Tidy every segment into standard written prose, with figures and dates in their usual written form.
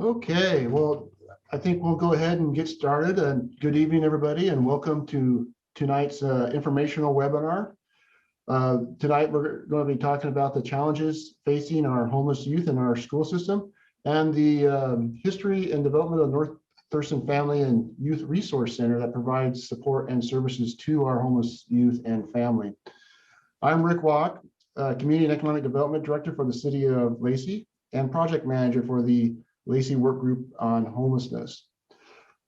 Okay, well, I think we'll go ahead and get started. And good evening, everybody, and welcome to tonight's informational webinar. Tonight, we're going to be talking about the challenges facing our homeless youth in our school system and the history and development of North Thurston Family and Youth Resource Center that provides support and services to our homeless youth and family. I'm Rick Walk, Community and Economic Development Director for the City of Lacey and Project Manager for the Lacey Work Group on Homelessness.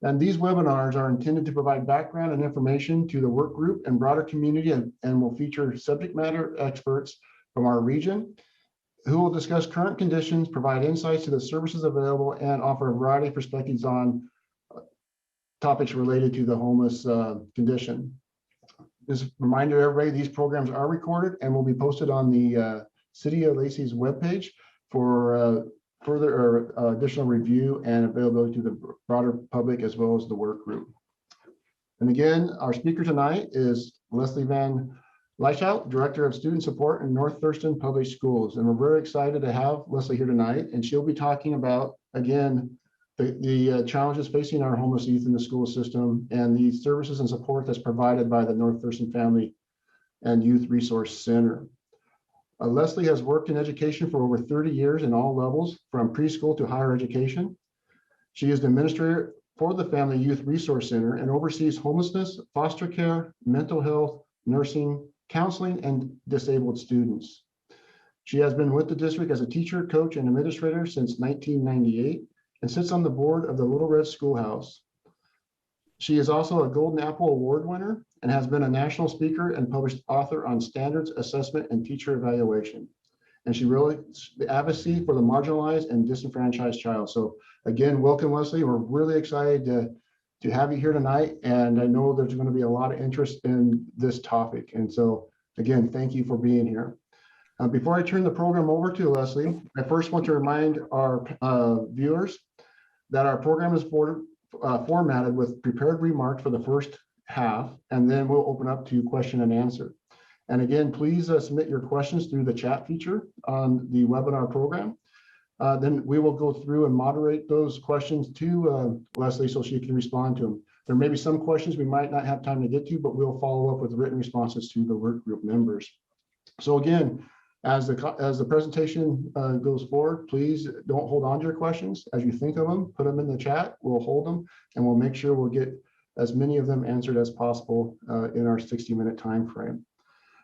And these webinars are intended to provide background and information to the work group and broader community and will feature subject matter experts from our region who will discuss current conditions, provide insights to the services available, and offer a variety of perspectives on topics related to the homeless condition. Just a reminder, everybody, these programs are recorded and will be posted on the City of Lacey's webpage for further or additional review and availability to the broader public as well as the work group. And again, our speaker tonight is Leslie Van Leishout, Director of Student Support in North Thurston Public Schools. And we're very excited to have Leslie here tonight. And she'll be talking about, again, the challenges facing our homeless youth in the school system and the services and support that's provided by the North Thurston Family and Youth Resource Center. Leslie has worked in education for over 30 years in all levels, from preschool to higher education. She is the administrator for the Family Youth Resource Center and oversees homelessness, foster care, mental health, nursing, counseling, and disabled students. She has been with the district as a teacher, coach, and administrator since 1998 and sits on the board of the Little Red Schoolhouse. She is also a Golden Apple Award winner and has been a national speaker and published author on standards, assessment, and teacher evaluation. And she really the advocacy for the marginalized and disenfranchised child. So again, welcome, Leslie. We're really excited to have you here tonight. And I know there's going to be a lot of interest in this topic. And so again, thank you for being here. Before I turn the program over to Leslie, I first want to remind our viewers that our program is formatted with prepared remarks for the first half, and then we'll open up to question and answer. And again, please submit your questions through the chat feature on the webinar program. Then we will go through and moderate those questions to Leslie so she can respond to them. There may be some questions we might not have time to get to, but we'll follow up with written responses to the work group members. So again, as the presentation goes forward, please don't hold on to your questions. As you think of them, put them in the chat. We'll hold them, and we'll make sure we'll get as many of them answered as possible in our 60-minute time frame.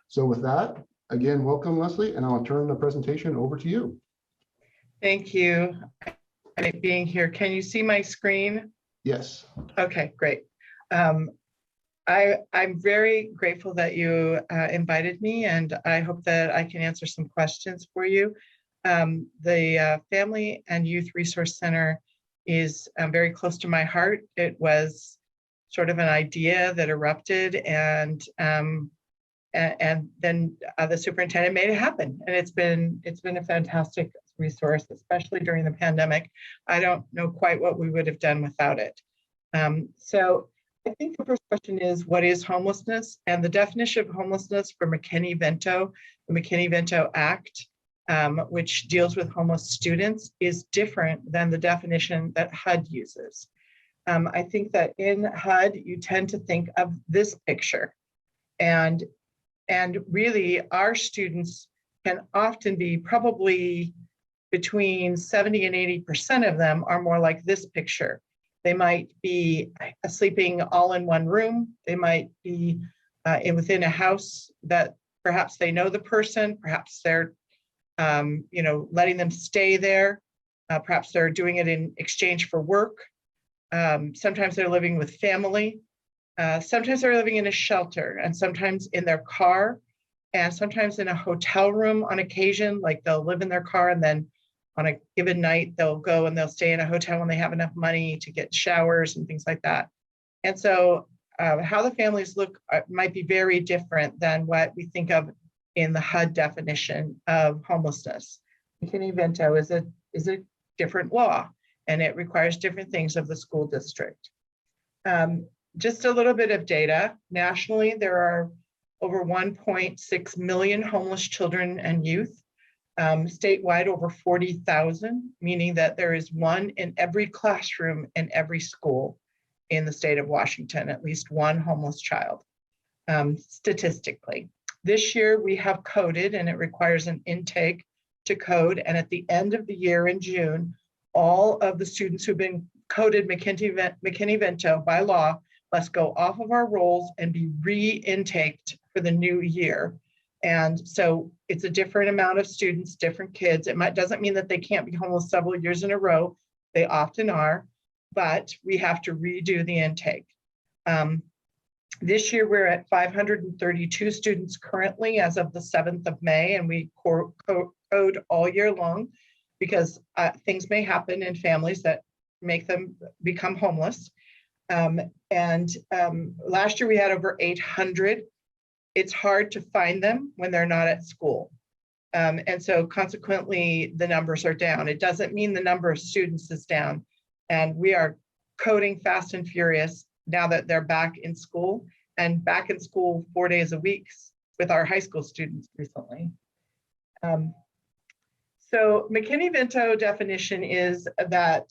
So with that, again, welcome, Leslie, and I'll turn the presentation over to you. Thank you. I like being here. Can you see my screen? Yes. Okay, great. I'm very grateful that you invited me, and I hope that I can answer some questions for you. The Family and Youth Resource Center is very close to my heart. It was sort of an idea that erupted, and then the superintendent made it happen. And it's been a fantastic resource, especially during the pandemic. I don't know quite what we would have done without it. So I think the first question is, what is homelessness? And the definition of homelessness for McKinney-Vento, the McKinney-Vento Act, which deals with homeless students, is different than the definition that HUD uses. I think that in HUD, you tend to think of this picture. And really, our students can often be probably between 70 and 80% of them are more like this picture. They might be sleeping all in one room. They might be within a house that perhaps they know the person, perhaps they're letting them stay there. Perhaps they're doing it in exchange for work. Sometimes they're living with family. Sometimes they're living in a shelter, and sometimes in their car, and sometimes in a hotel room on occasion. Like they'll live in their car, and then on a given night, they'll go and they'll stay in a hotel when they have enough money to get showers and things like that. And so how the families look might be very different than what we think of in the HUD definition of homelessness. McKinney-Vento is a different law, and it requires different things of the school district. Just a little bit of data. Nationally, there are over 1.6 million homeless children and youth. statewide over 40,000, meaning that there is one in every classroom in every school in the state of Washington, at least one homeless child, statistically. This year we have coded, and it requires an intake to code. And at the end of the year in June, all of the students who've been coded McKinney-Vento by law must go off of our rolls and be re-intaked for the new year. And so it's a different amount of students, different kids. Doesn't mean that they can't be homeless several years in a row. They often are, but we have to redo the intake. This year, we're at 532 students currently as of the 7th of May, and we code all year long because things may happen in families that make them become homeless. Last year we had over 800. It's hard to find them when they're not at school. And so consequently, the numbers are down. It doesn't mean the number of students is down. And we are coding fast and furious now that they're back in school, and back in school 4 days a week with our high school students recently. So McKinney-Vento definition is that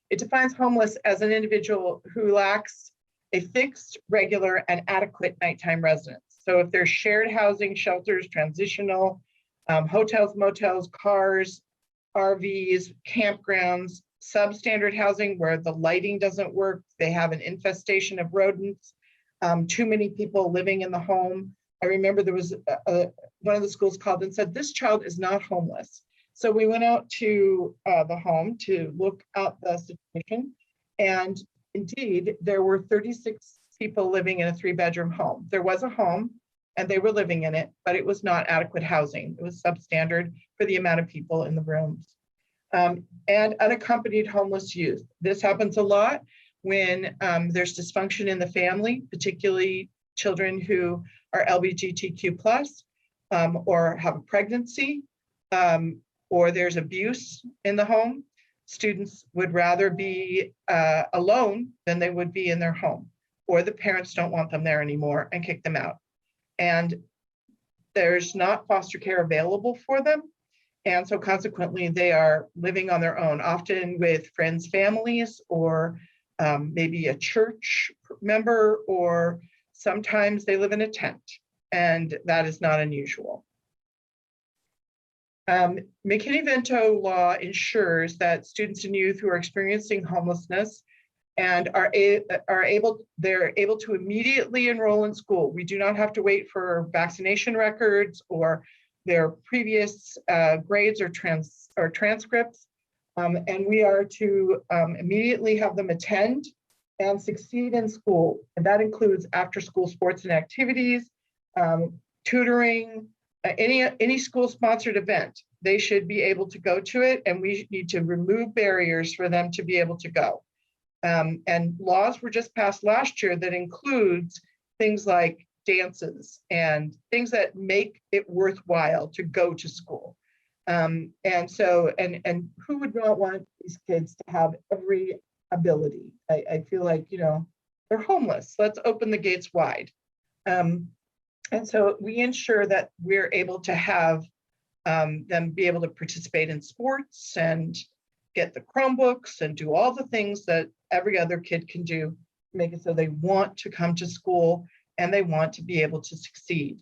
it defines homeless as an individual who lacks a fixed, regular, and adequate nighttime residence. So if there's shared housing, shelters, transitional, hotels, motels, cars, RVs, campgrounds, substandard housing where the lighting doesn't work, they have an infestation of rodents, too many people living in the home. I remember there was one of the schools called and said, this child is not homeless. So we went out to the home to look at the situation, and indeed, there were 36 people living in a 3-bedroom home. There was a home, and they were living in it, but it was not adequate housing. It was substandard for the amount of people in the rooms. And unaccompanied homeless youth. This happens a lot when there's dysfunction in the family, particularly children who are LGBTQ+, or have a pregnancy, or there's abuse in the home. Students would rather be alone than they would be in their home, or the parents don't want them there anymore and kick them out. And there's not foster care available for them. And so consequently, they are living on their own, often with friends, families, or maybe a church member, or sometimes they live in a tent, and that is not unusual. McKinney-Vento law ensures that students and youth who are experiencing homelessness and they're able to immediately enroll in school. We do not have to wait for vaccination records or their previous grades or transcripts, and we are to immediately have them attend and succeed in school. And that includes after-school sports and activities, tutoring, any school-sponsored event. They should be able to go to it, and we need to remove barriers for them to be able to go. And laws were just passed last year that includes things like dances and things that make it worthwhile to go to school. And who would not want these kids to have every ability? I feel like, they're homeless. Let's open the gates wide. And so we ensure that we're able to have them be able to participate in sports and get the Chromebooks and do all the things that every other kid can do, make it so they want to come to school and they want to be able to succeed.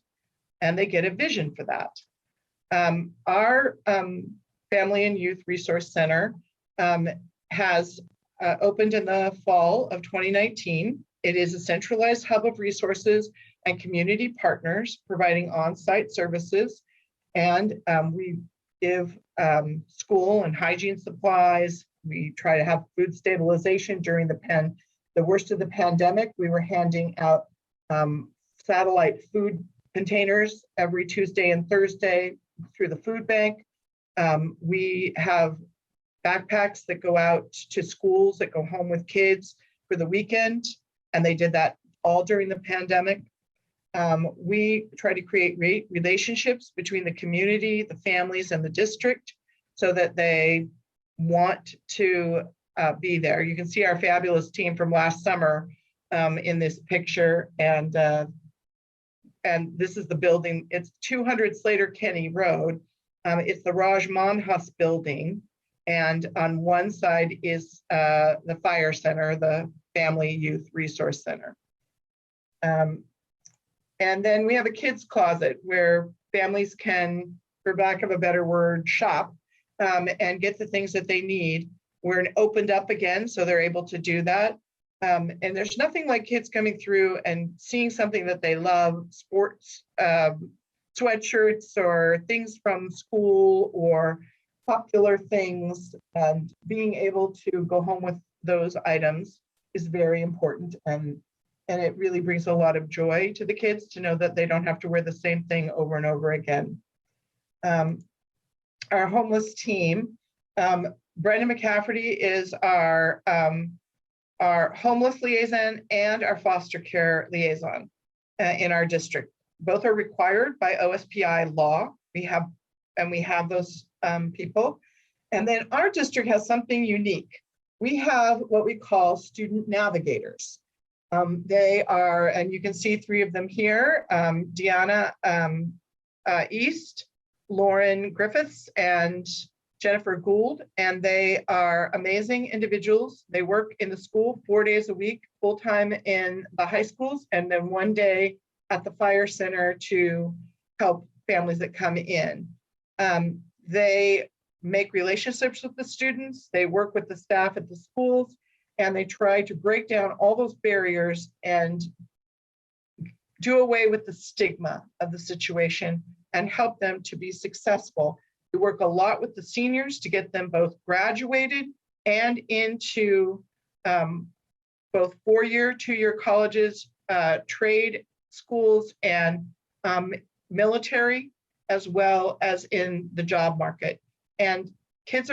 And they get a vision for that. Our Family and Youth Resource Center has opened in the fall of 2019. It is a centralized hub of resources and community partners providing on-site services. And we give school and hygiene supplies. We try to have food stabilization during the worst of the pandemic. We were handing out satellite food containers every Tuesday and Thursday through the food bank. We have backpacks that go out to schools that go home with kids for the weekend, and they did that all during the pandemic. We try to create relationships between the community, the families, and the district so that they want to be there. You can see our fabulous team from last summer in this picture, and this is the building. It's 200 Slater Kenny Road, It's the Raj Manhas building. And on one side is the Fire Center, the Family Youth Resource Center. And then we have a kids closet where families can, for lack of a better word, shop and get the things that they need. We're opened up again, so they're able to do that. And there's nothing like kids coming through and seeing something that they love, sports, sweatshirts or things from school or popular things, and being able to go home with those items is very important. And it really brings a lot of joy to the kids to know that they don't have to wear the same thing over and over again. Our homeless team, Brenda McCafferty is our homeless liaison and our foster care liaison in our district. Both are required by OSPI law. We have those people. And then our district has something unique. We have what we call student navigators. They are, and you can see three of them here, Deanna East, Lauren Griffiths, and Jennifer Gould, and they are amazing individuals. They work in the school 4 days a week, full-time in the high schools, and then 1 day at the fire center to help families that come in. They make relationships with the students, they work with the staff at the schools, and they try to break down all those barriers and do away with the stigma of the situation and help them to be successful. We work a lot with the seniors to get them both graduated and into both 4-year, 2-year colleges, trade schools, and military, as well as in the job market. And kids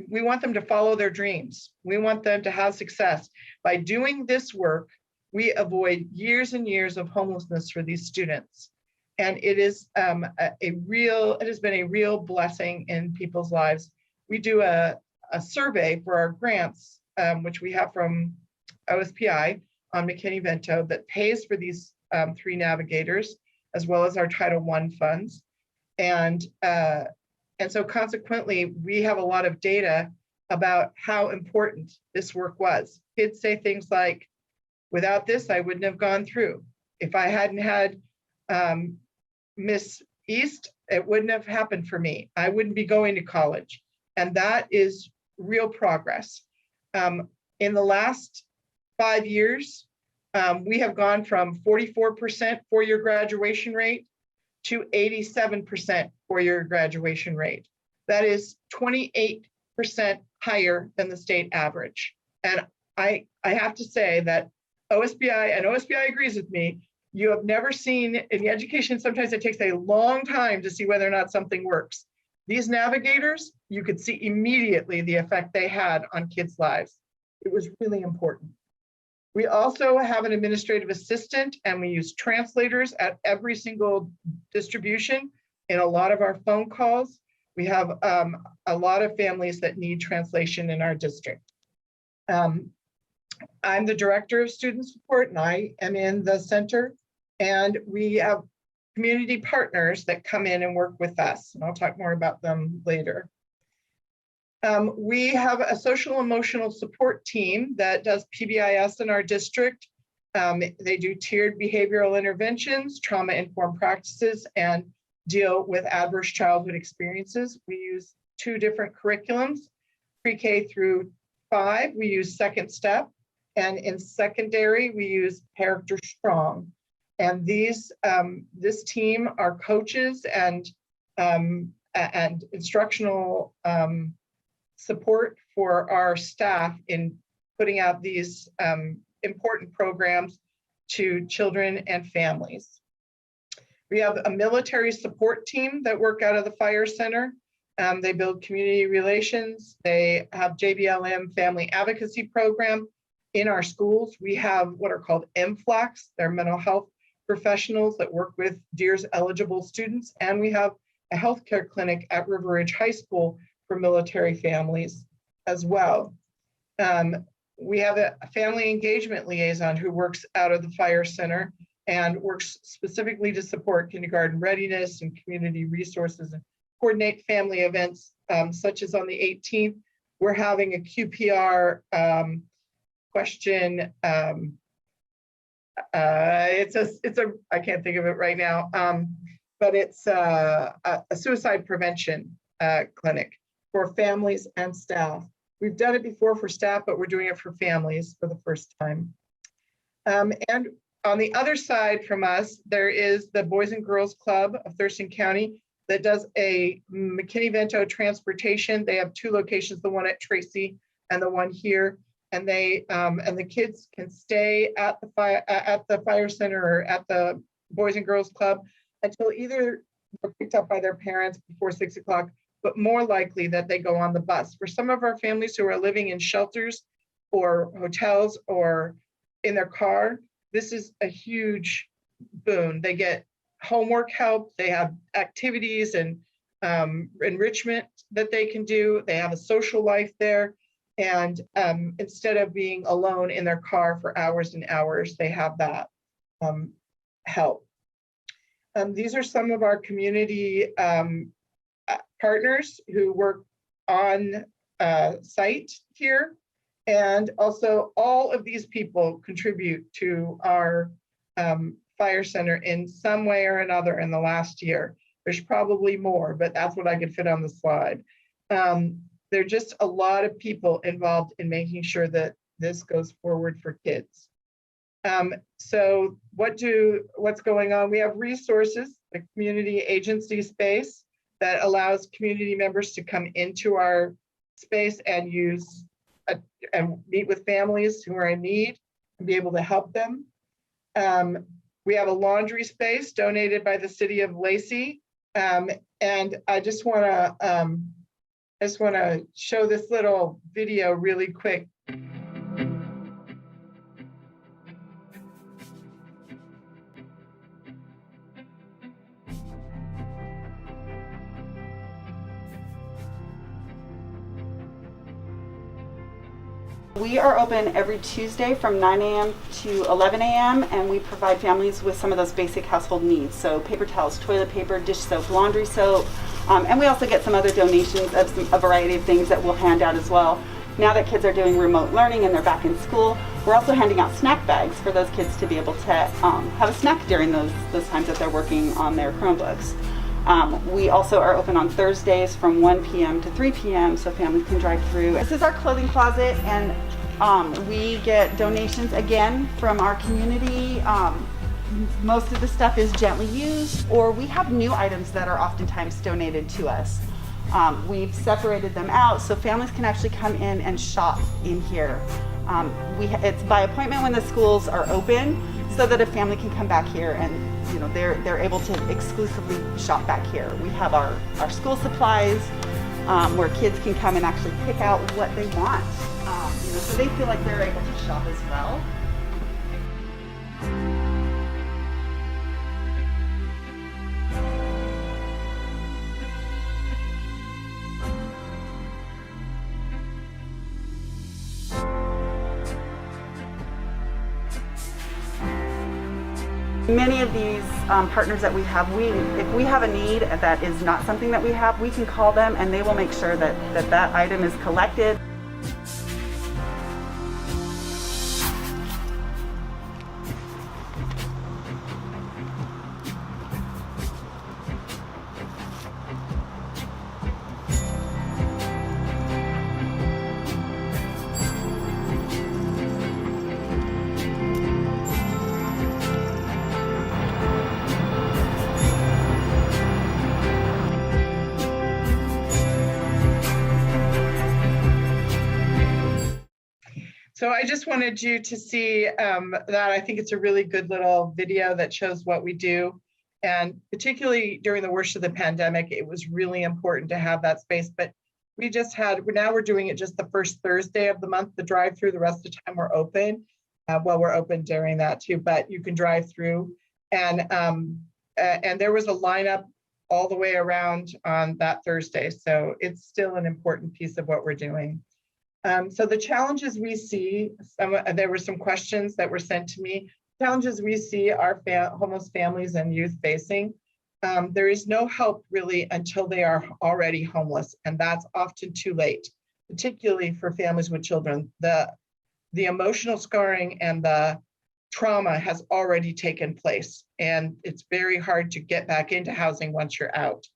we want them to follow their dreams. We want them to have success. By doing this work, we avoid years and years of homelessness for these students. And it is it has been a real blessing in people's lives. We do a survey for our grants, which we have from OSPI on McKinney-Vento, that pays for these 3 navigators, as well as our Title I funds. And so consequently, we have a lot of data about how important this work was. Kids say things like, without this, I wouldn't have gone through. If I hadn't had Miss East, it wouldn't have happened for me. I wouldn't be going to college. And that is real progress. In the last 5 years, we have gone from 44% 4-year graduation rate to 87% 4-year graduation rate. That is 28% higher than the state average. And I have to say that OSPI agrees with me, you have never seen in education, sometimes it takes a long time to see whether or not something works. These navigators, you could see immediately the effect they had on kids' lives. It was really important. We also have an administrative assistant, and we use translators at every single distribution in a lot of our phone calls. We have a lot of families that need translation in our district. I'm the director of student support, and I am in the center. And we have community partners that come in and work with us, and I'll talk more about them later. We have a social emotional support team that does PBIS in our district. They do tiered behavioral interventions, trauma-informed practices, and deal with adverse childhood experiences. We use 2 different curriculums. Pre-K through 5, we use Second Step, and in secondary, we use Character Strong. And this team are coaches and instructional support for our staff in putting out these important programs to children and families. We have a military support team that work out of the fire center. They build community relations. They have JBLM family advocacy program in our schools. We have what are called MFLACs, they're mental health professionals that work with DEERS eligible students. And we have a healthcare clinic at River Ridge High School for military families as well. We have a family engagement liaison who works out of the fire center and works specifically to support kindergarten readiness and community resources and coordinate family events, such as on the 18th, we're having a QPR question. It's a I can't think of it right now, but it's a suicide prevention clinic for families and staff. We've done it before for staff, but we're doing it for families for the first time. And on the other side from us, there is the Boys and Girls Club of Thurston County that does a McKinney-Vento transportation. They have 2 locations, the one at Tracy and the one here. And they and the kids can stay at the fire center or at the Boys and Girls Club until either they're picked up by their parents before 6 o'clock, but more likely that they go on the bus. For some of our families who are living in shelters or hotels or in their car, this is a huge boon. They get homework help, they have activities and enrichment that they can do. They have a social life there. And instead of being alone in their car for hours and hours, they have that help. These are some of our community partners who work on site here. And also all of these people contribute to our fire center in some way or another in the last year. There's probably more, but that's what I could fit on the slide. There are just a lot of people involved in making sure that this goes forward for kids. So what's going on? We have resources, the community agency space that allows community members to come into our space and use and meet with families who are in need and be able to help them. We have a laundry space donated by the city of Lacey. And I just want to show this little video really quick. We are open every Tuesday from 9 a.m. to 11 a.m. and we provide families with some of those basic household needs. So paper towels, toilet paper, dish soap, laundry soap, and we also get some other donations of a variety of things that we'll hand out as well. Now that kids are doing remote learning and they're back in school, we're also handing out snack bags for those kids to be able to have a snack during those times that they're working on their Chromebooks. We also are open on Thursdays from 1 p.m. to 3 p.m. so families can drive through. This is our clothing closet, and we get donations again from our community. Most of the stuff is gently used, or we have new items that are oftentimes donated to us. We've separated them out so families can actually come in and shop in here. It's by appointment when the schools are open, so that a family can come back here and they're able to exclusively shop back here. We have our school supplies where kids can come and actually pick out what they want, so they feel like they're able to shop as well. Many of these partners that we have, if we have a need that is not something that we have, we can call them and they will make sure that item is collected. So I just wanted you to see that I think it's a really good little video that shows what we do. And particularly during the worst of the pandemic, it was really important to have that space. But now we're doing it just the first Thursday of the month, the drive-through. The rest of the time we're open. We're open during that too, but you can drive through. And there was a lineup all the way around on that Thursday. So it's still an important piece of what we're doing. So the challenges we see, there were some questions that were sent to me. Challenges we see are homeless families and youth facing. there is no help really until they are already homeless, and that's often too late, particularly for families with children. The emotional scarring and the trauma has already taken place, and it's very hard to get back into housing once you're out.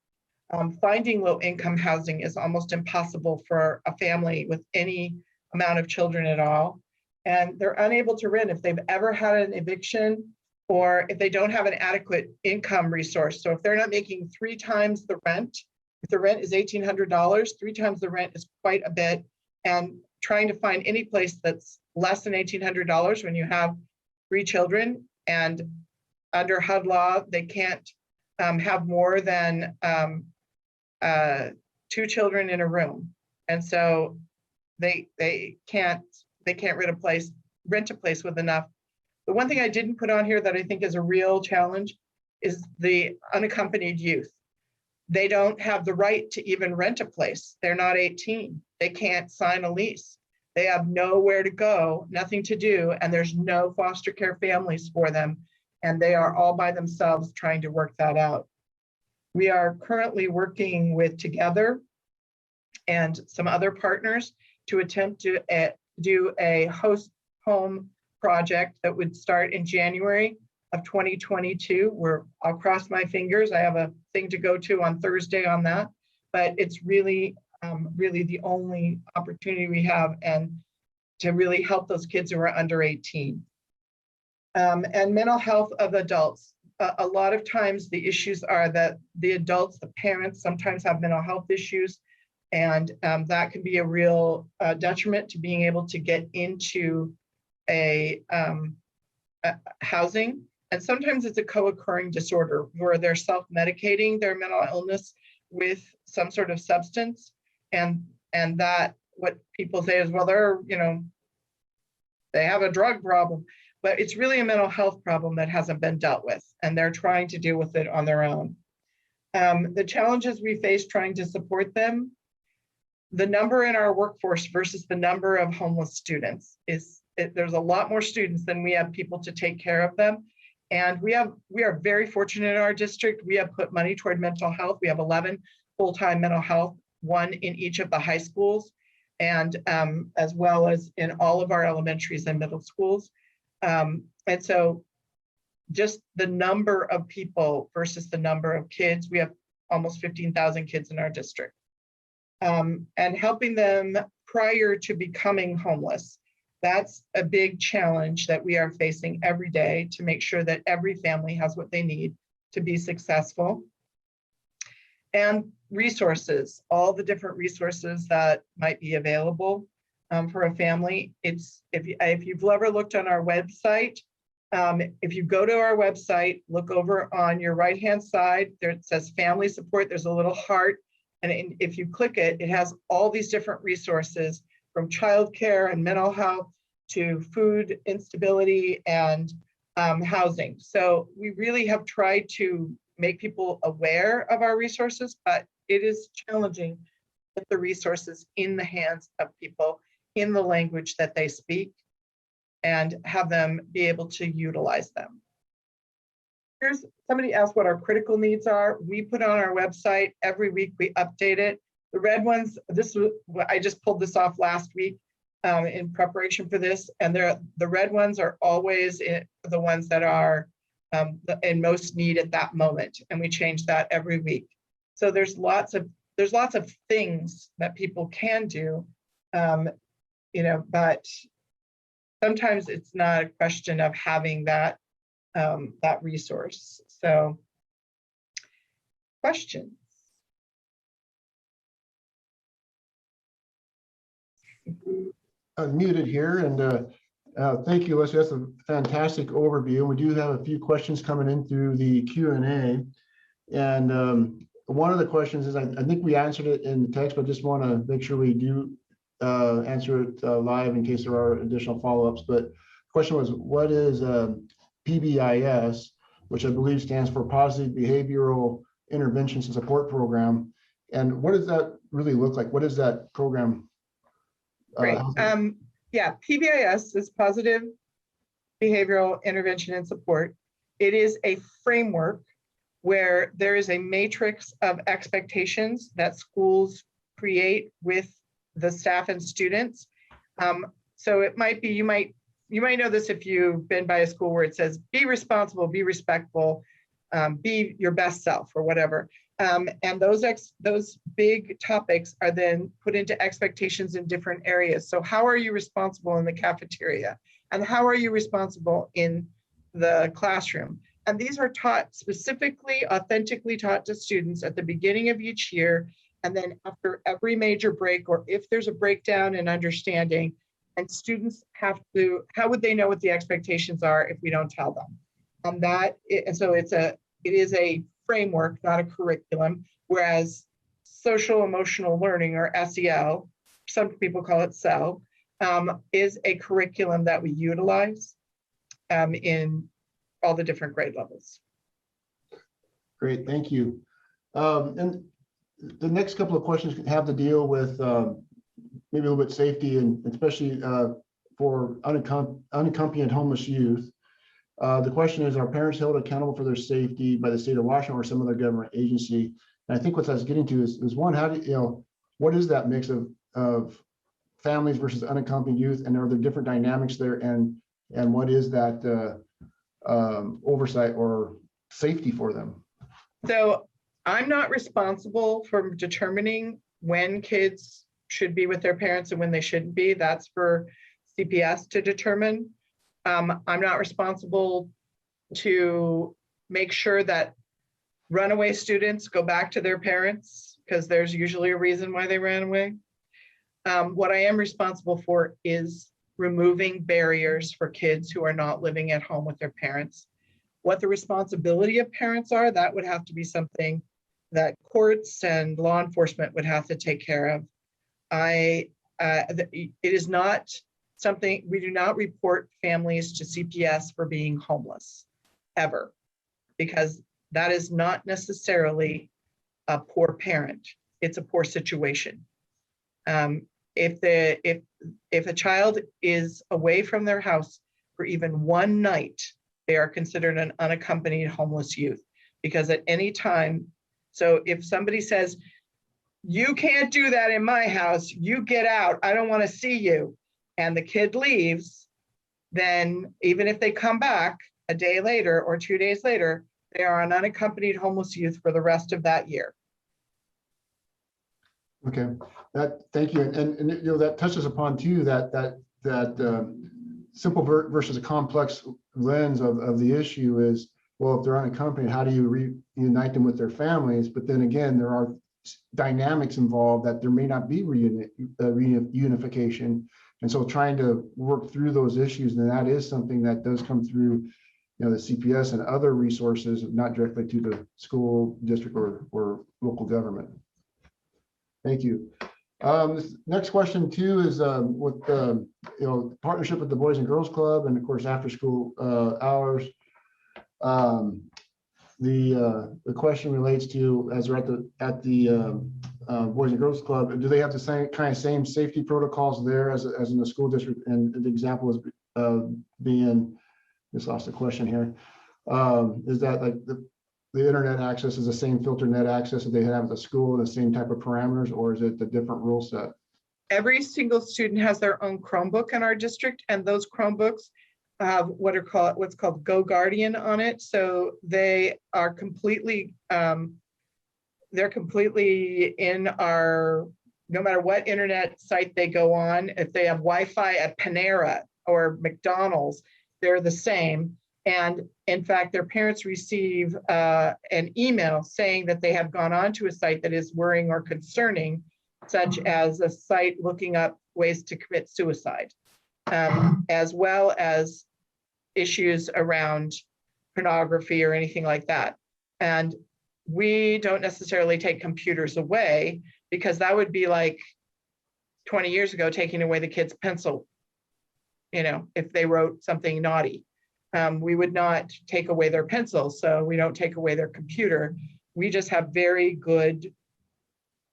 Finding low-income housing is almost impossible for a family with any amount of children at all, and they're unable to rent if they've ever had an eviction or if they don't have an adequate income resource. So if they're not making 3 times the rent, if the rent is $1,800, 3 times the rent is quite a bit, and trying to find any place that's less than $1,800 when you have 3 children, and under HUD law, they can't have more than 2 children in a room. And so they can't rent a place with enough. The one thing I didn't put on here that I think is a real challenge is the unaccompanied youth. They don't have the right to even rent a place. They're not 18. They can't sign a lease. They have nowhere to go, nothing to do, and there's no foster care families for them. And they are all by themselves trying to work that out. We are currently working with Together and some other partners to attempt to do a host home project that would start in January of 2022. I'll cross my fingers. I have a thing to go to on Thursday on that, but it's really the only opportunity we have, and to really help those kids who are under 18. And mental health of adults. A lot of times the issues are that the adults, the parents, sometimes have mental health issues, and that can be a real detriment to being able to get into a housing. And sometimes it's a co-occurring disorder where they're self-medicating their mental illness with some sort of substance, and that what people say is, well, they have a drug problem, but it's really a mental health problem that hasn't been dealt with, and they're trying to deal with it on their own. The challenges we face trying to support them, the number in our workforce versus the number of homeless students there's a lot more students than we have people to take care of them. And we are very fortunate in our district. We have put money toward mental health. We have 11 full-time mental health, 1 in each of the high schools, and as well as in all of our elementaries and middle schools. And so just the number of people versus the number of kids, we have almost 15,000 kids in our district. And helping them prior to becoming homeless. That's a big challenge that we are facing every day, to make sure that every family has what they need to be successful. And resources, all the different resources that might be available for a family. If you've ever looked on our website, if you go to our website, look over on your right-hand side, there it says family support, there's a little heart. And if you click it, it has all these different resources, from childcare and mental health to food instability and housing. So we really have tried to make people aware of our resources, but it is challenging to put the resources in the hands of people in the language that they speak and have them be able to utilize them. Somebody asked what our critical needs are. We put on our website every week, we update it. The red ones, I just pulled this off last week in preparation for this, and the red ones are always the ones that are in most need at that moment, and we change that every week. So there's lots of things that people can do, but sometimes it's not a question of having that resource. So, questions? Unmuted here, and thank you, Leslie. That's a fantastic overview. We do have a few questions coming in through the Q&A, and one of the questions is, I think we answered it in the text, but just want to make sure we do answer it live in case there are additional follow-ups. But the question was, what is PBIS, which I believe stands for Positive Behavioral Interventions and Support Program, and what does that really look like? What is that program? Great. Yeah, PBIS is Positive Behavioral Intervention and Support. It is a framework where there is a matrix of expectations that schools create with the staff and students. So it might be, you might know this if you've been by a school where it says, be responsible, be respectful, be your best self or whatever. And those big topics are then put into expectations in different areas. So how are you responsible in the cafeteria? And how are you responsible in the classroom? And these are taught specifically, authentically taught to students at the beginning of each year. And then after every major break, or if there's a breakdown in understanding, and students have to, how would they know what the expectations are if we don't tell them? And so it is a framework, not a curriculum, whereas social emotional learning, or SEL, some people call it SEL, is a curriculum that we utilize in all the different grade levels. Great, thank you. And the next couple of questions have to deal with maybe a little bit safety, and especially for unaccompanied homeless youth. The question is, are parents held accountable for their safety by the state of Washington or some other government agency? And I think what that's getting to is one, how do you know, what is that mix of families versus unaccompanied youth, and are there different dynamics there, and what is that oversight or safety for them? So I'm not responsible for determining when kids should be with their parents and when they shouldn't be. That's for CPS to determine. I'm not responsible to make sure that runaway students go back to their parents, because there's usually a reason why they ran away. What I am responsible for is removing barriers for kids who are not living at home with their parents. What the responsibility of parents are, that would have to be something that courts and law enforcement would have to take care of. It is not something, we do not report families to CPS for being homeless, ever, because that is not necessarily a poor parent. It's a poor situation. If a child is away from their house for even one night, they are considered an unaccompanied homeless youth, because at any time, so if somebody says, you can't do that in my house, you get out, I don't want to see you, and the kid leaves, then even if they come back a day later or 2 days later, they are an unaccompanied homeless youth for the rest of that year. Okay, thank you, and you know, that touches upon too that simple versus a complex lens of the issue is, well, if they're unaccompanied, how do you reunite them with their families? But then again, there are dynamics involved that there may not be reunification, and so trying to work through those issues, and that is something that does come through, you know, the CPS and other resources, not directly to the school district or local government. Thank you. This next question too is with you know, partnership with the Boys and Girls Club, and of course after school hours. The question relates to, as we're at the Boys and Girls Club, do they have the same safety protocols there as in the school district? And the example is being, just lost the question here. Is that like the internet access is the same filter net access that they have at the school, the same type of parameters, or is it the different rule set? Every single student has their own Chromebook in our district, and those Chromebooks have what's called Go Guardian on it. So they are completely, they're completely in our, no matter what internet site they go on, if they have Wi-Fi at Panera or McDonald's, they're the same. And in fact, their parents receive an email saying that they have gone on to a site that is worrying or concerning, such as a site looking up ways to commit suicide, as well as issues around pornography or anything like that. And we don't necessarily take computers away, because that would be like 20 years ago taking away the kid's pencil, you know, if they wrote something naughty. We would not take away their pencil, so we don't take away their computer. We just have very good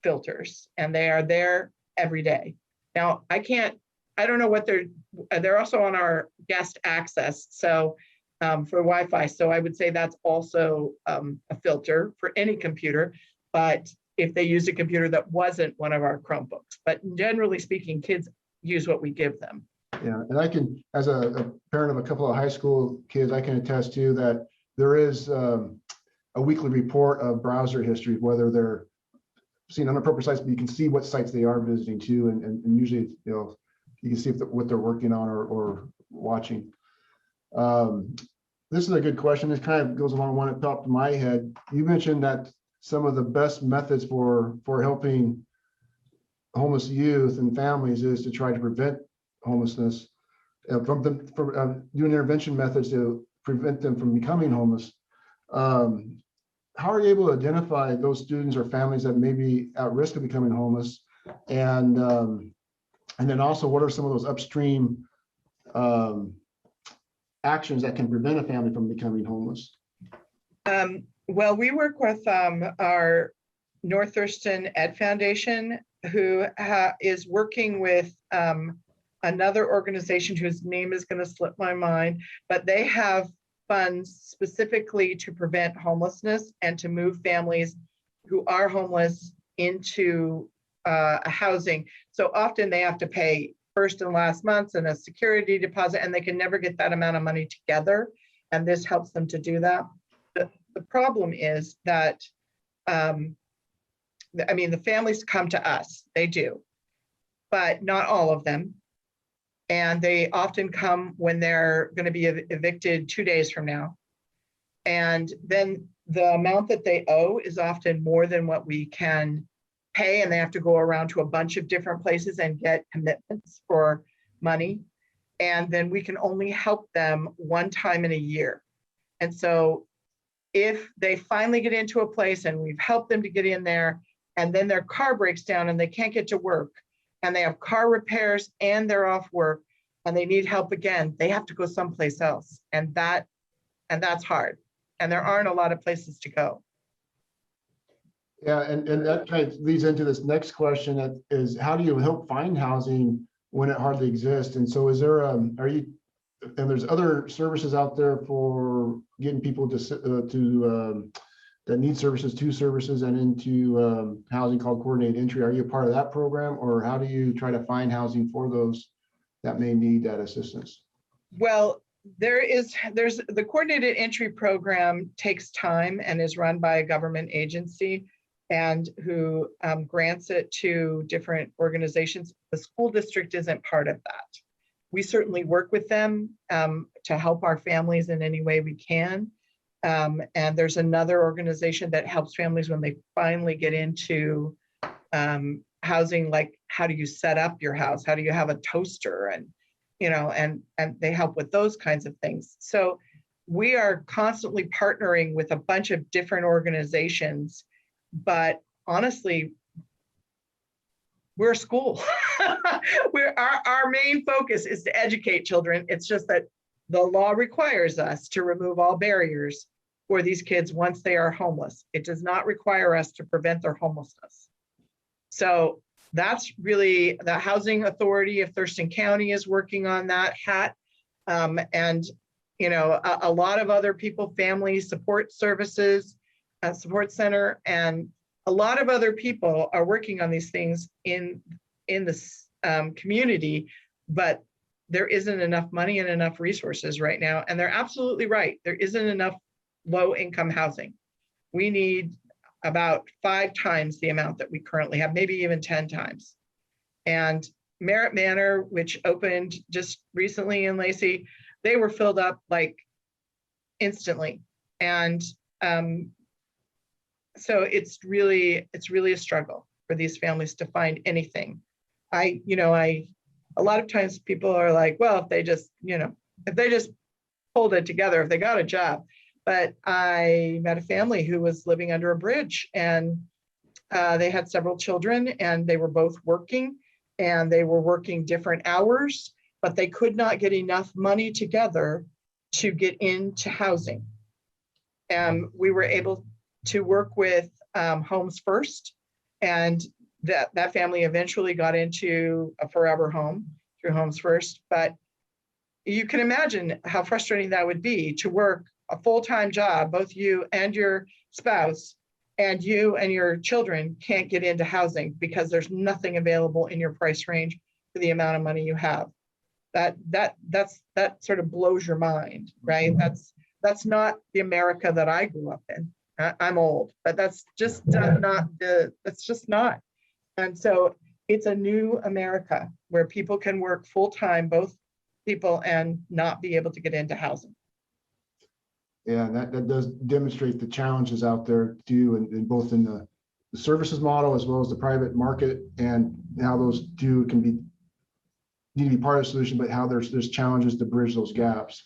filters, and they are there every day. Now, I don't know what they're also on our guest access. So for Wi-Fi. So I would say that's also a filter for any computer, but if they used a computer that wasn't one of our Chromebooks. But generally speaking, kids use what we give them. Yeah, and I can, as a parent of a couple of high school kids, I can attest to that there is a weekly report of browser history, whether they're seeing inappropriate sites, but you can see what sites they are visiting too, and usually, you can see what they're working on or watching. This is a good question. This kind of goes along one at the top of my head. You mentioned that some of the best methods for helping homeless youth and families is to try to prevent homelessness, from doing intervention methods to prevent them from becoming homeless. How are you able to identify those students or families that may be at risk of becoming homeless? And then also, what are some of those upstream actions that can prevent a family from becoming homeless? Well, we work with our North Thurston Ed Foundation, who is working with another organization whose name is going to slip my mind, but they have funds specifically to prevent homelessness and to move families who are homeless into housing. So often they have to pay first and last months and a security deposit, and they can never get that amount of money together. And this helps them to do that. The problem is that, the families come to us, they do, but not all of them. And they often come when they're going to be evicted 2 days from now. And then the amount that they owe is often more than what we can pay, and they have to go around to a bunch of different places and get commitments for money. And then we can only help them one time in a year. And so if they finally get into a place and we've helped them to get in there, and then their car breaks down and they can't get to work, and they have car repairs and they're off work and they need help again, they have to go someplace else. And that's hard. And there aren't a lot of places to go. Yeah, and that kind of leads into this next question, that is, how do you help find housing when it hardly exists? And so is there, there's other services out there for getting people that need services to services and into housing called coordinated entry. Are you a part of that program, or how do you try to find housing for those that may need that assistance? Well, there's the coordinated entry program takes time and is run by a government agency, and who grants it to different organizations. The school district isn't part of that. We certainly work with them to help our families in any way we can. And there's another organization that helps families when they finally get into housing, like how do you set up your house? How do you have a toaster? And, and they help with those kinds of things. So we are constantly partnering with a bunch of different organizations, but honestly, we're a school. Our main focus is to educate children. It's just that the law requires us to remove all barriers for these kids once they are homeless. It does not require us to prevent their homelessness. So that's really the Housing Authority of Thurston County is working on that hat. And, a lot of other people, family support services, support center, and a lot of other people are working on these things in this community, but there isn't enough money and enough resources right now. And they're absolutely right. There isn't enough low-income housing. We need about 5 times the amount that we currently have, maybe even 10 times. And Merritt Manor, which opened just recently in Lacey, they were filled up like instantly. And so it's really a struggle for these families to find anything. A lot of times people are like, well, if they just pulled it together, if they got a job. But I met a family who was living under a bridge, and they had several children, and they were both working, and they were working different hours, but they could not get enough money together to get into housing. And we were able to work with Homes First, and that family eventually got into a forever home through Homes First. But you can imagine how frustrating that would be to work a full-time job, both you and your spouse, and you and your children can't get into housing because there's nothing available in your price range for the amount of money you have. That sort of blows your mind, right? That's not the America that I grew up in. I'm old, but that's just not. And so it's a new America where people can work full-time, both people, and not be able to get into housing. Yeah, that does demonstrate the challenges out there too, and both in the services model as well as the private market, and how those two need to be part of the solution, but how there's challenges to bridge those gaps.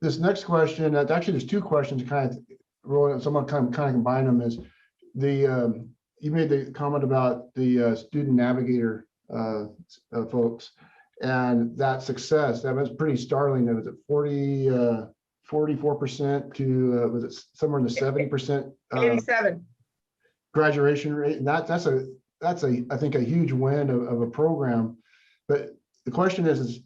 This next question, actually there's two questions kind of rolling, someone kind of combine them, is you made the comment about the student navigator folks and that success. That was pretty startling. Was it 44% to was it somewhere in the 70% 87 graduation rate? And that's a I think a huge win of a program. But the question is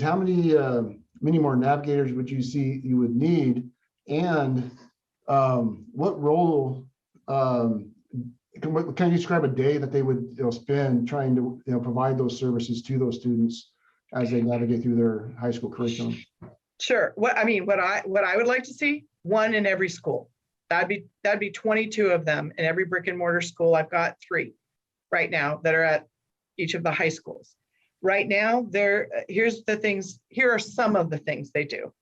how many more navigators would you see you would need, and what role can you describe a day that they would spend trying to provide those services to those students as they navigate through their high school curriculum? Sure. What I would like to see, one in every school. That'd be 22 of them in every brick and mortar school. I've got 3 right now that are at each of the high schools. Right now, here are some of the things they do.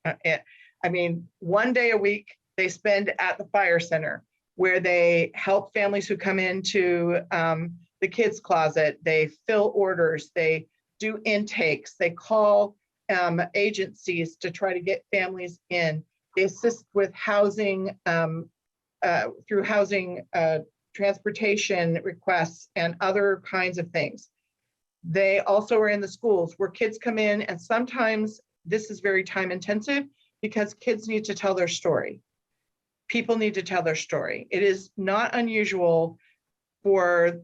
One day a week they spend at the fire center, where they help families who come into the kids' closet. They fill orders, they do intakes, they call agencies to try to get families in. They assist with housing through housing transportation requests and other kinds of things. They also are in the schools where kids come in, and sometimes this is very time intensive because kids need to tell their story. People need to tell their story. It is not unusual for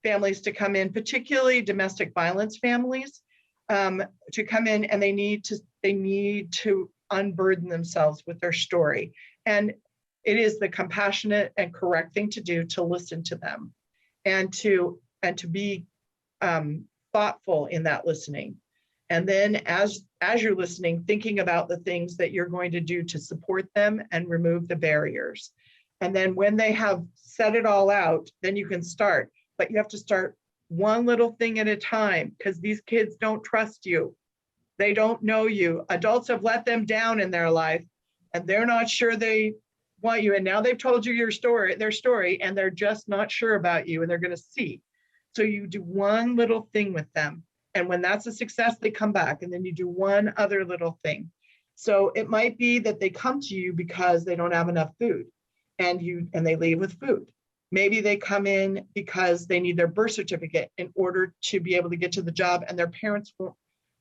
families to come in, particularly domestic violence families, to come in, and they need to unburden themselves with their story. And it is the compassionate and correct thing to do to listen to them, and to be thoughtful in that listening. And then as you're listening, thinking about the things that you're going to do to support them and remove the barriers. And then when they have set it all out, then you can start. But you have to start one little thing at a time, because these kids don't trust you. They don't know you. Adults have let them down in their life, and they're not sure they want you. And now they've told you their story, and they're just not sure about you, and they're going to see. So you do one little thing with them. And when that's a success, they come back, and then you do one other little thing. So it might be that they come to you because they don't have enough food, and they leave with food. Maybe they come in because they need their birth certificate in order to be able to get to the job, and their parents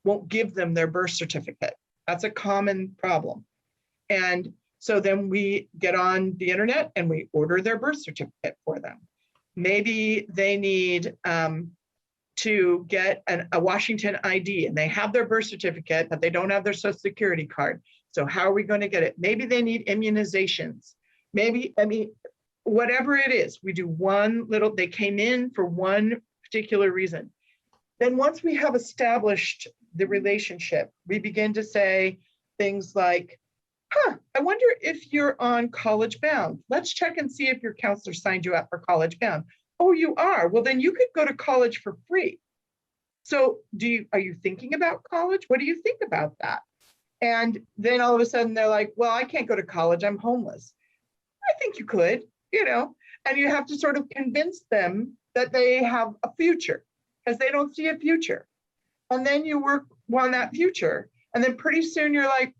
won't give them their birth certificate. That's a common problem. And so then we get on the internet and we order their birth certificate for them. Maybe they need to get a Washington ID, and they have their birth certificate, but they don't have their Social Security card. So how are we going to get it? Maybe they need immunizations. Whatever it is, we do they came in for one particular reason. Then once we have established the relationship, we begin to say things like, I wonder if you're on College Bound. Let's check and see if your counselor signed you up for College Bound. Oh, you are? Well, then you could go to college for free. So are you thinking about college? What do you think about that? And then all of a sudden they're like, well, I can't go to college. I'm homeless. I think you could, and you have to sort of convince them that they have a future, because they don't see a future. And then you work on that future. And then pretty soon you're like,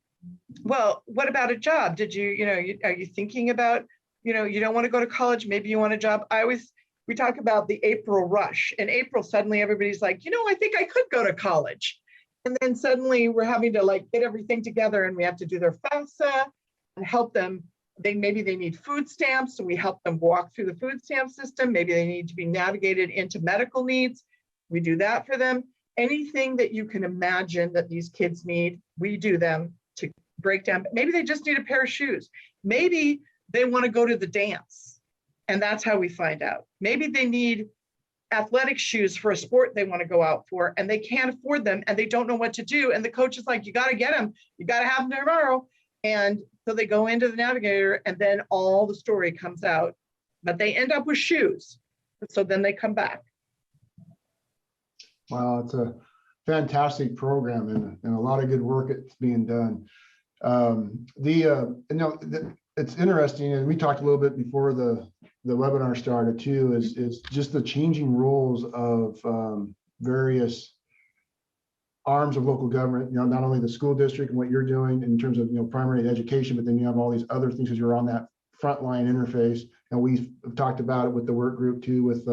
well, what about a job? Are you thinking about, you don't want to go to college, maybe you want a job. We talk about the April rush. In April, suddenly everybody's like, I think I could go to college. And then suddenly we're having to get everything together, and we have to do their FAFSA and help them. Maybe they need food stamps, so we help them walk through the food stamp system. Maybe they need to be navigated into medical needs. We do that for them. anything that you can imagine that these kids need, we do them to break down. Maybe they just need a pair of shoes. Maybe they want to go to the dance, and that's how we find out. Maybe they need athletic shoes for a sport they want to go out for, and they can't afford them, and they don't know what to do. And the coach is like, you got to get them. You got to have them tomorrow. And so they go into the navigator, and then all the story comes out, but they end up with shoes. So then they come back. Wow, it's a fantastic program and a lot of good work that's being done. It's interesting, and we talked a little bit before the webinar started too, is just the changing roles of various arms of local government. Not only the school district and what you're doing in terms of primary education, but then you have all these other things because you're on that frontline interface. And we've talked about it with the work group too, with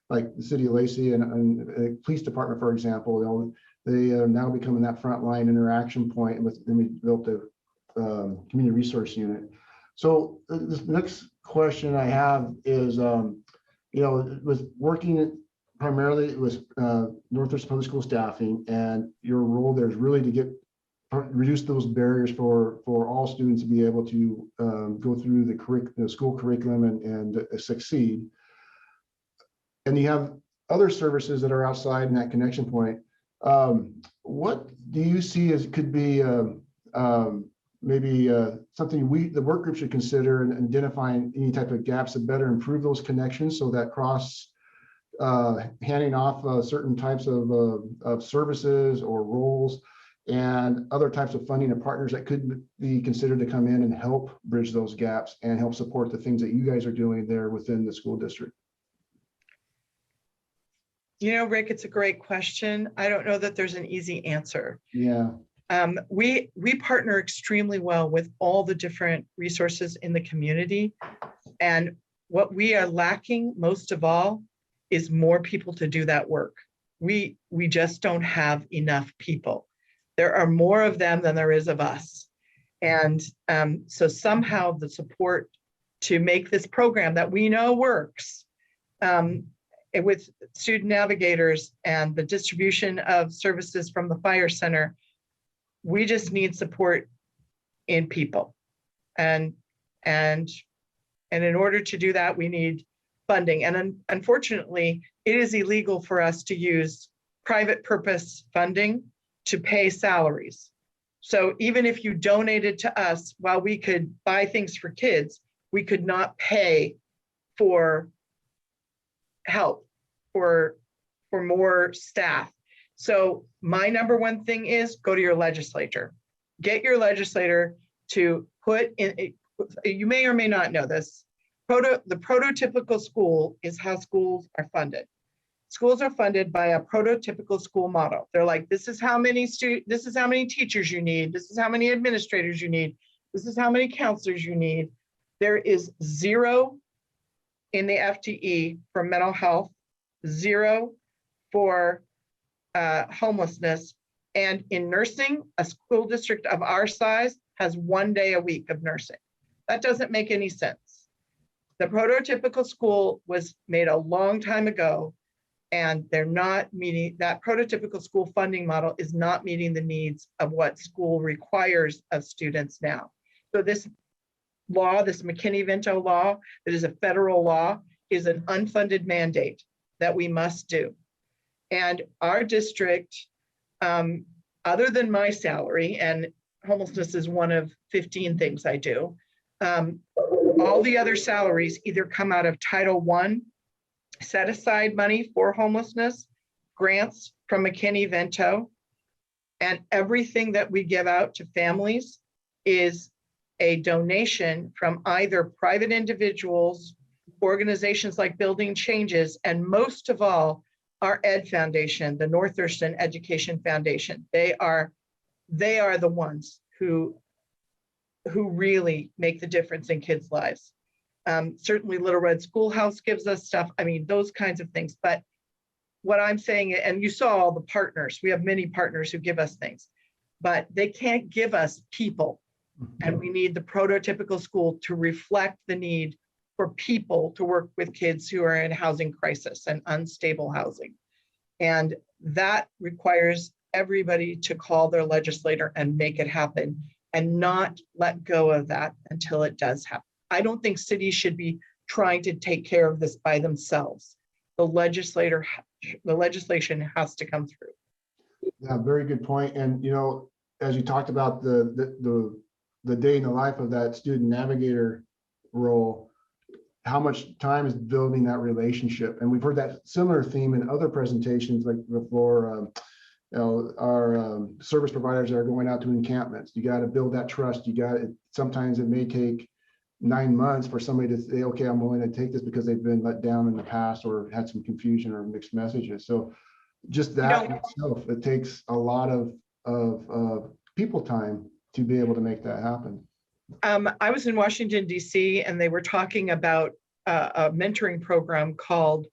like the city of Lacey and the police department, for example. They are now becoming that frontline interaction point, and then we built a community resource unit. So this next question I have is, it was working primarily with North Thurston Public School staffing, and your role there is really to reduce those barriers for all students to be able to go through the school curriculum and succeed. And you have other services that are outside in that connection point. What do you see as could be maybe something the work group should consider in identifying any type of gaps to better improve those connections, so that handing off certain types of services or roles and other types of funding and partners that could be considered to come in and help bridge those gaps and help support the things that you guys are doing there within the school district? Rick, it's a great question. I don't know that there's an easy answer. Yeah. We partner extremely well with all the different resources in the community. And what we are lacking most of all is more people to do that work. We just don't have enough people. There are more of them than there is of us. And so somehow the support to make this program that we know works, with student navigators and the distribution of services from the fire center, we just need support in people. And in order to do that, we need funding. And unfortunately, it is illegal for us to use private purpose funding to pay salaries. So even if you donated to us, while we could buy things for kids, we could not pay for help, for more staff. So my number one thing is go to your legislator. Get your legislator to put in, you may or may not know this, the prototypical school is how schools are funded. Schools are funded by a prototypical school model. They're like, this is how many teachers you need. This is how many administrators you need. This is how many counselors you need. There is 0 in the FTE for mental health, 0 for homelessness. And in nursing, a school district of our size has 1 day a week of nursing. That doesn't make any sense. The prototypical school was made a long time ago, and they're not meeting, that prototypical school funding model is not meeting the needs of what school requires of students now. So this law, this McKinney-Vento law, that is a federal law, is an unfunded mandate that we must do. And our district, other than my salary, and homelessness is one of 15 things I do, all the other salaries either come out of Title I, set aside money for homelessness, grants from McKinney-Vento, and everything that we give out to families is a donation from either private individuals, organizations like Building Changes, and most of all, our Ed Foundation, the North Thurston Education Foundation. They are the ones who really make the difference in kids' lives. Certainly Little Red Schoolhouse gives us stuff. I mean, those kinds of things. But what I'm saying, and you saw all the partners, we have many partners who give us things, but they can't give us people. And we need the prototypical school to reflect the need for people to work with kids who are in housing crisis and unstable housing. And that requires everybody to call their legislator and make it happen and not let go of that until it does happen. I don't think cities should be trying to take care of this by themselves. The legislation has to come through. Yeah, very good point. And, as you talked about the day in the life of that student navigator role, how much time is building that relationship? And we've heard that similar theme in other presentations, like before, our service providers that are going out to encampments. You got to build that trust. Sometimes it may take 9 months for somebody to say, okay, I'm willing to take this because they've been let down in the past or had some confusion or mixed messages. So just that in itself, it takes a lot of people time to be able to make that happen. I was in Washington, D.C., and they were talking about a mentoring program called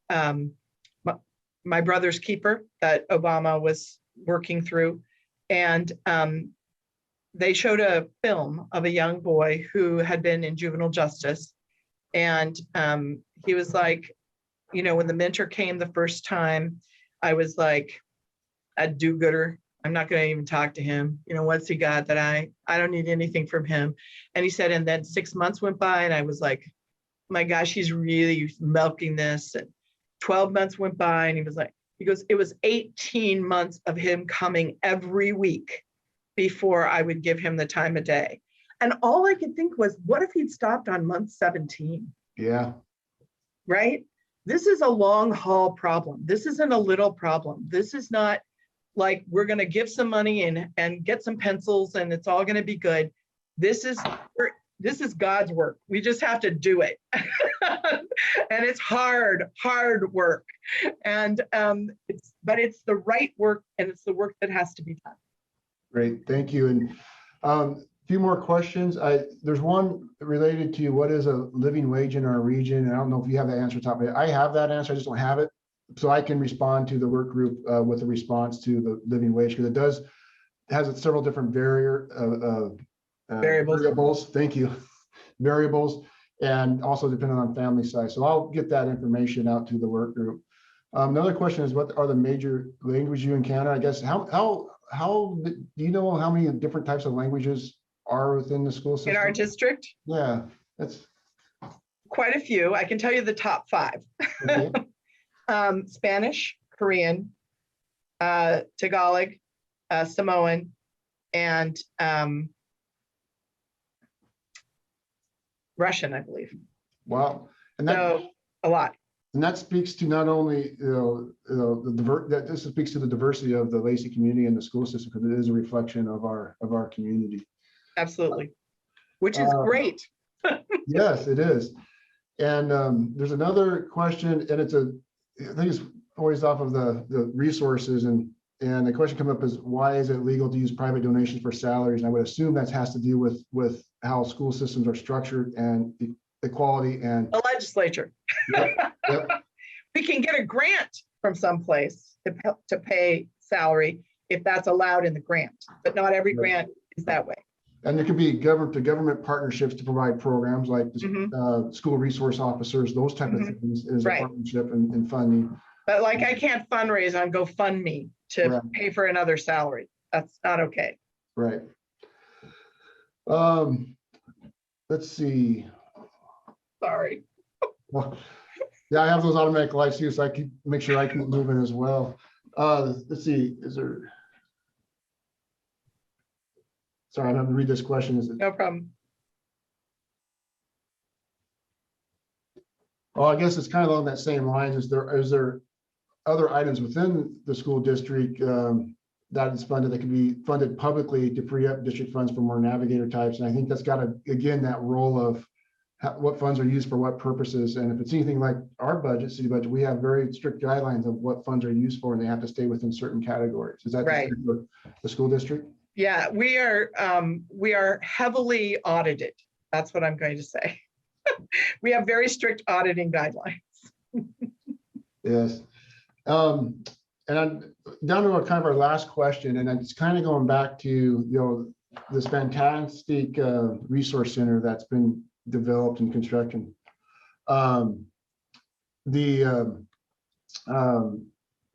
My Brother's Keeper that Obama was working through. And they showed a film of a young boy who had been in juvenile justice. And he was like, when the mentor came the first time, I was like a do-gooder. I'm not going to even talk to him. What's he got that I don't need anything from him. And he said, and then 6 months went by and I was like, my gosh, he's really milking this. And 12 months went by and he goes, it was 18 months of him coming every week before I would give him the time of day. And all I could think was, what if he'd stopped on month 17? Yeah. Right? This is a long haul problem. This isn't a little problem. This is not like we're going to give some money and get some pencils and it's all going to be good. This is God's work. We just have to do it. And it's hard work. And but it's the right work and it's the work that has to be done. Great, thank you. And a few more questions. There's one related to what is a living wage in our region. And I don't know if you have that answer top of it. I have that answer, I just don't have it. So I can respond to the work group with a response to the living wage, because has several different variables. Thank you. Variables, and also depending on family size. So I'll get that information out to the work group. Another question is, what are the major languages you encounter? I guess how do you know how many different types of languages are within the school system? In our district? Yeah, that's quite a few. I can tell you the top 5. okay. Spanish, Korean, Tagalog, Samoan, and Russian, I believe. Wow. And so a lot. And that speaks to not only this speaks to the diversity of the Lacey community and the school system, because it is a reflection of our community. Absolutely, which is great. Yes, it is. And there's another question, and I think it's always off of the resources, and the question coming up is, why is it legal to use private donations for salaries? And I would assume that has to do with how school systems are structured and equality and the legislature. Yep. We can get a grant from someplace to pay salary if that's allowed in the grant, but not every grant is that way. And there could be government partnerships to provide programs like school resource officers, those type of things is a partnership and funding. But like, I can't fundraise on GoFundMe to pay for another salary. That's not okay. Right. Let's see. Sorry. Well, yeah, I have those automatic lights too, so I can make sure I keep moving as well. Let's see. Is there? Sorry, I'm going to read this question. No problem. Well, I guess it's kind of along that same lines. Is there other items within the school district that is funded that can be funded publicly to free up district funds for more navigator types? And I think that's got to, again, that role of what funds are used for what purposes. And if it's anything like our budget, city budget, we have very strict guidelines of what funds are used for, and they have to stay within certain categories. Is that right? The school district? Yeah, we are heavily audited. That's what I'm going to say. We have very strict auditing guidelines. Yes. And I'm down to kind of our last question, and it's kind of going back to this fantastic resource center that's been developed and construction.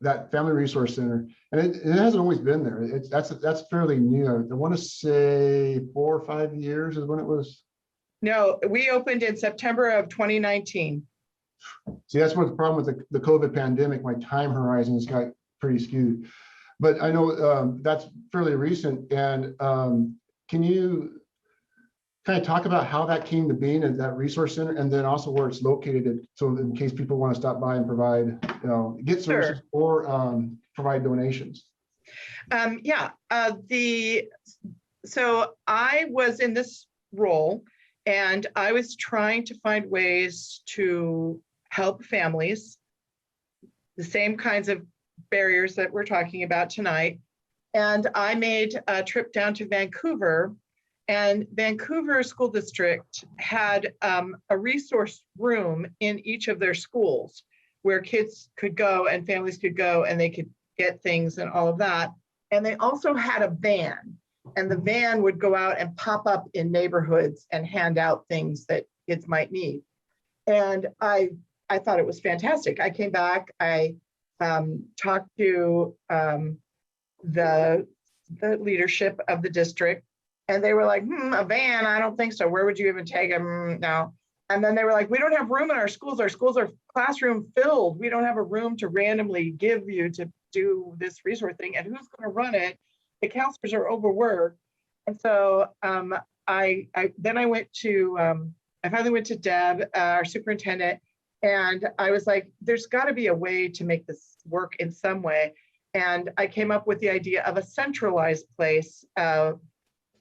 that Family Resource Center, and it hasn't always been there. That's fairly new. I want to say 4 or 5 years is when it was. No, we opened in September of 2019. See, that's what the problem with the COVID pandemic. My time horizon has got pretty skewed, but I know that's fairly recent. And can you kind of talk about how that came to being at that resource center, and then also where it's located, so in case people want to stop by and provide, get services or provide donations? So I was in this role, and I was trying to find ways to help families, the same kinds of barriers that we're talking about tonight. And I made a trip down to Vancouver, and Vancouver School District had a resource room in each of their schools where kids could go and families could go and they could get things and all of that. And they also had a van, and the van would go out and pop up in neighborhoods and hand out things that kids might need. And I thought it was fantastic. I came back, I talked to the leadership of the district, and they were like, a van, I don't think so. Where would you even take them now? And then they were like, we don't have room in our schools. Our schools are classroom filled. We don't have a room to randomly give you to do this resource thing. And who's going to run it? The counselors are overworked. And so I finally went to Deb, our superintendent, and I was like, there's got to be a way to make this work in some way. And I came up with the idea of a centralized place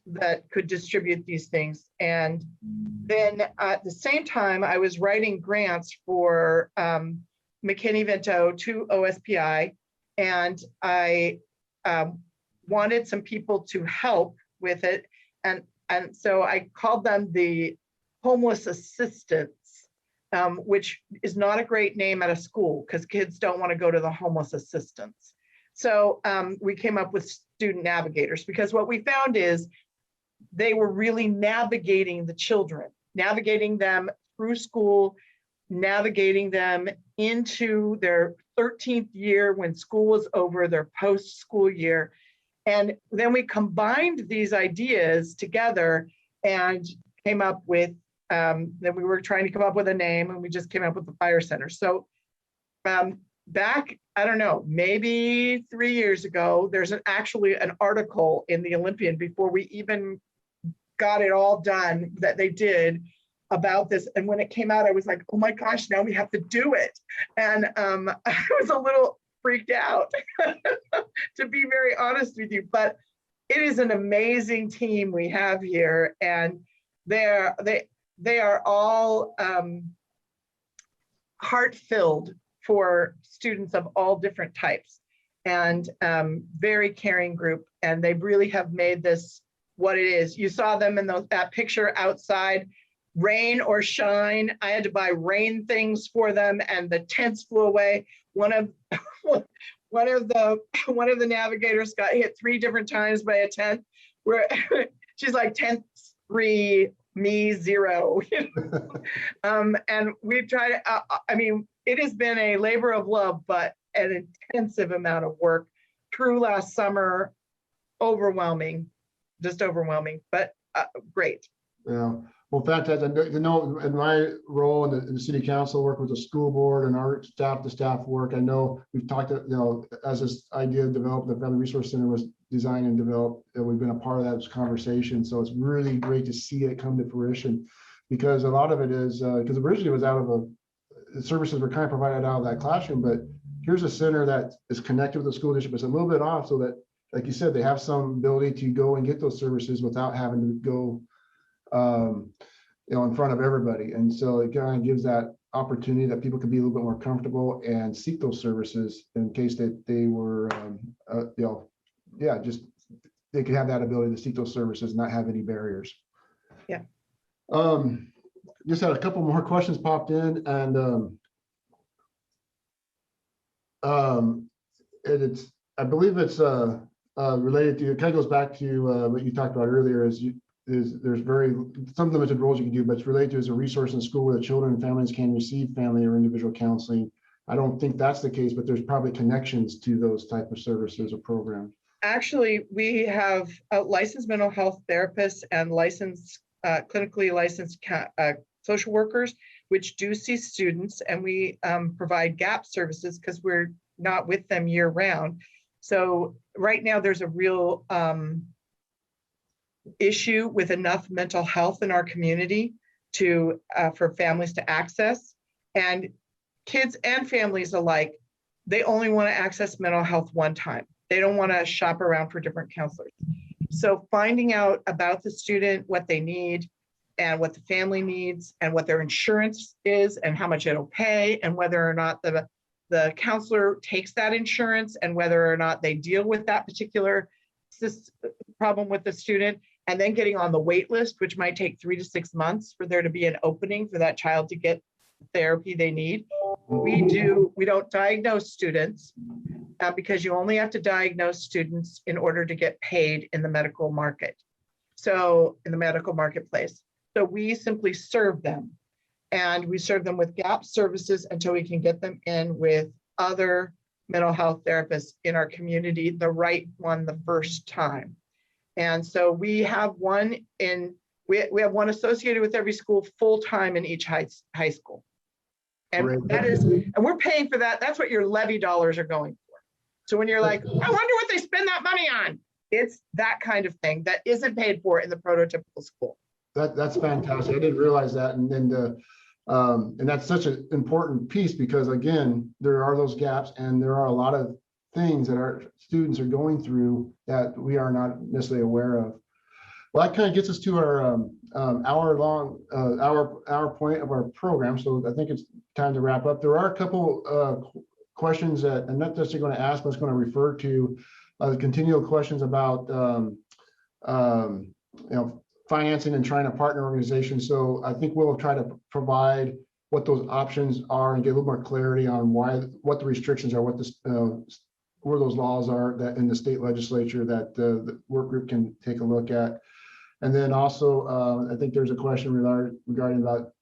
that could distribute these things. And then at the same time, I was writing grants for McKinney-Vento to OSPI, and I wanted some people to help with it. And so I called them the homeless assistants, which is not a great name at a school because kids don't want to go to the homeless assistants. So we came up with student navigators, because what we found is they were really navigating the children, navigating them through school, navigating them into their 13th year when school was over, their post-school year. And then we combined these ideas together and came up with, then we were trying to come up with a name, and we just came up with the Fire Center. So back, I don't know, maybe 3 years ago, there's actually an article in the Olympian before we even got it all done that they did about this. And when it came out, I was like, oh my gosh, now we have to do it. And I was a little freaked out, to be very honest with you, but it is an amazing team we have here. And they are all heart-filled for students of all different types, and very caring group. And they really have made this what it is. You saw them in that picture outside, rain or shine. I had to buy rain things for them, and the tents flew away. One of the navigators got hit 3 different times by a tent, where she's like, tent 3, me 0. And we've tried, it has been a labor of love, but an intensive amount of work through last summer. Just overwhelming, but great. Yeah, well, fantastic. In my role in the city council, work with the school board and our staff, the staff work, I know we've talked, as this idea developed, the Family Resource Center was designed and developed, we've been a part of that conversation. So it's really great to see it come to fruition, because a lot of it is, because originally it was out of the services were kind of provided out of that classroom, but here's a center that is connected with the school district, but it's a little bit off, so that, like you said, they have some ability to go and get those services without having to go, in front of everybody. And so it kind of gives that opportunity that people can be a little bit more comfortable and seek those services in case that they were, just they could have that ability to seek those services and not have any barriers. Yeah. Just had a couple more questions popped in, and it's, I believe it's related to, it kind of goes back to what you talked about earlier, there's very some limited roles you can do, but it's related to as a resource in school where the children and families can receive family or individual counseling. I don't think that's the case, but there's probably connections to those type of services or programs. Actually, we have licensed mental health therapists and clinically licensed social workers, which do see students, and we provide gap services because we're not with them year round. So right now there's a real issue with enough mental health in our community for families to access, and kids and families alike, they only want to access mental health one time. They don't want to shop around for different counselors. So finding out about the student, what they need, and what the family needs, and what their insurance is, and how much it'll pay, and whether or not the counselor takes that insurance, and whether or not they deal with that particular problem with the student, and then getting on the wait list, which might take 3 to 6 months for there to be an opening for that child to get the therapy they need. We don't diagnose students because you only have to diagnose students in order to get paid in the medical market. So in the medical marketplace. So we simply serve them, and we serve them with gap services until we can get them in with other mental health therapists in our community, the right one the first time. And so we have one we have one associated with every school full-time in each high school. And and we're paying for that. That's what your levy dollars are going for. So when you're like, I wonder what they spend that money on, it's that kind of thing that isn't paid for in the prototypical school. That's fantastic. I didn't realize that. And then and that's such an important piece because again, there are those gaps and there are a lot of things that our students are going through that we are not necessarily aware of. Well, that kind of gets us to our hour point of our program. So I think it's time to wrap up. There are a couple questions that I'm not necessarily going to ask, but I'm going to refer to the continual questions about financing and trying to partner organizations. So I think we'll try to provide what those options are and get a little more clarity on what the restrictions are, where those laws are that in the state legislature that the work group can take a look at. And then also, I think there's a question regarding about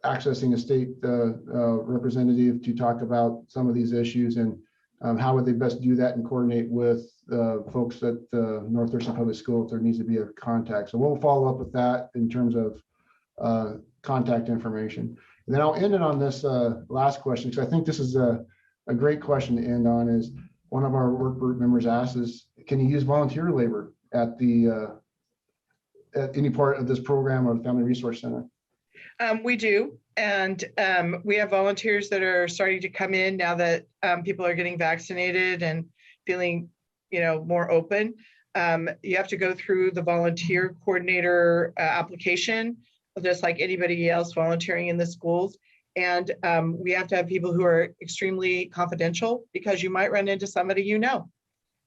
accessing a state representative to talk about some of these issues and how would they best do that and coordinate with folks at North Thurston Public School if there needs to be a contact. So we'll follow up with that in terms of contact information. And then I'll end it on this last question because I think this is a great question to end on. Is one of our work group members asked is, can you use volunteer labor at any part of this program or the Family Resource Center? We do. And we have volunteers that are starting to come in now that people are getting vaccinated and feeling, more open. You have to go through the volunteer coordinator application, just like anybody else volunteering in the schools. And we have to have people who are extremely confidential because you might run into somebody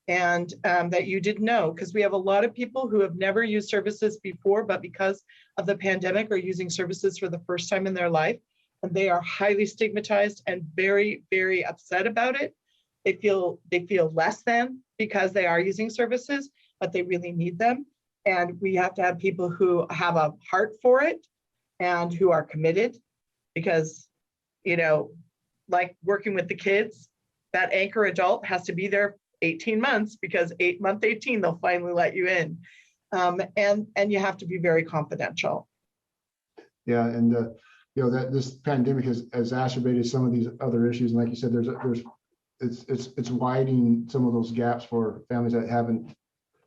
and that you didn't know, because we have a lot of people who have never used services before, but because of the pandemic are using services for the first time in their life. And they are highly stigmatized and very, very upset about it. They feel less than because they are using services, but they really need them. And we have to have people who have a heart for it and who are committed because, like working with the kids, that anchor adult has to be there 18 months because month 18, they'll finally let you in. And you have to be very confidential. Yeah. And, that this pandemic has exacerbated some of these other issues. And like you said, it's widening some of those gaps for families that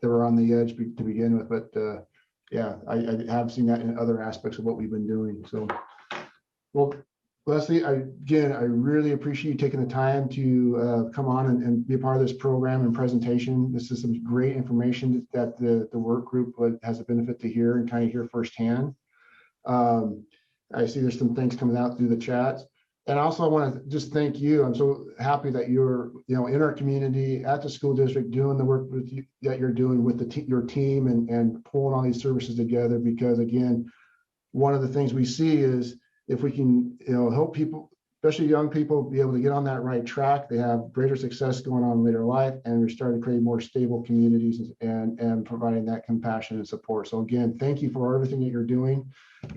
were on the edge to begin with. But I have seen that in other aspects of what we've been doing. So, well, Leslie, I really appreciate you taking the time to come on and be a part of this program and presentation. This is some great information that the work group has a benefit to hear and kind of hear firsthand. I see there's some things coming out through the chats. And also I want to just thank you. I'm so happy that you're, in our community at the school district doing the work that you're doing with your team and pulling all these services together. Because again, one of the things we see is if we can, help people, especially young people, be able to get on that right track, they have greater success going on in later life, and we're starting to create more stable communities and providing that compassion and support. So again, thank you for everything that you're doing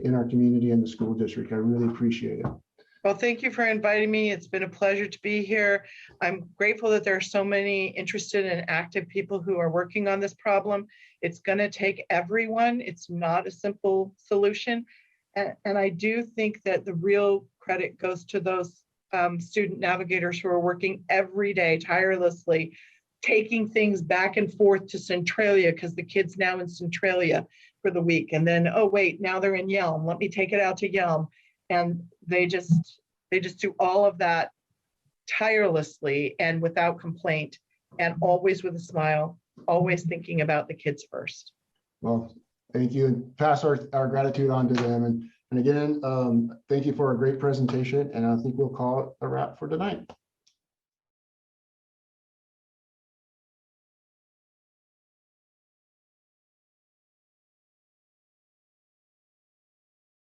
in our community and the school district. I really appreciate it. Well, thank you for inviting me. It's been a pleasure to be here. I'm grateful that there are so many interested and active people who are working on this problem. It's going to take everyone. It's not a simple solution. And I do think that the real credit goes to those student navigators who are working every day tirelessly, taking things back and forth to Centralia because the kid's now in Centralia for the week. And then, oh, wait, now they're in Yelm. Let me take it out to Yelm. And they just do all of that tirelessly and without complaint, and always with a smile, always thinking about the kids first. Well, thank you, and pass our gratitude on to them. And again, thank you for a great presentation. And I think we'll call it a wrap for tonight.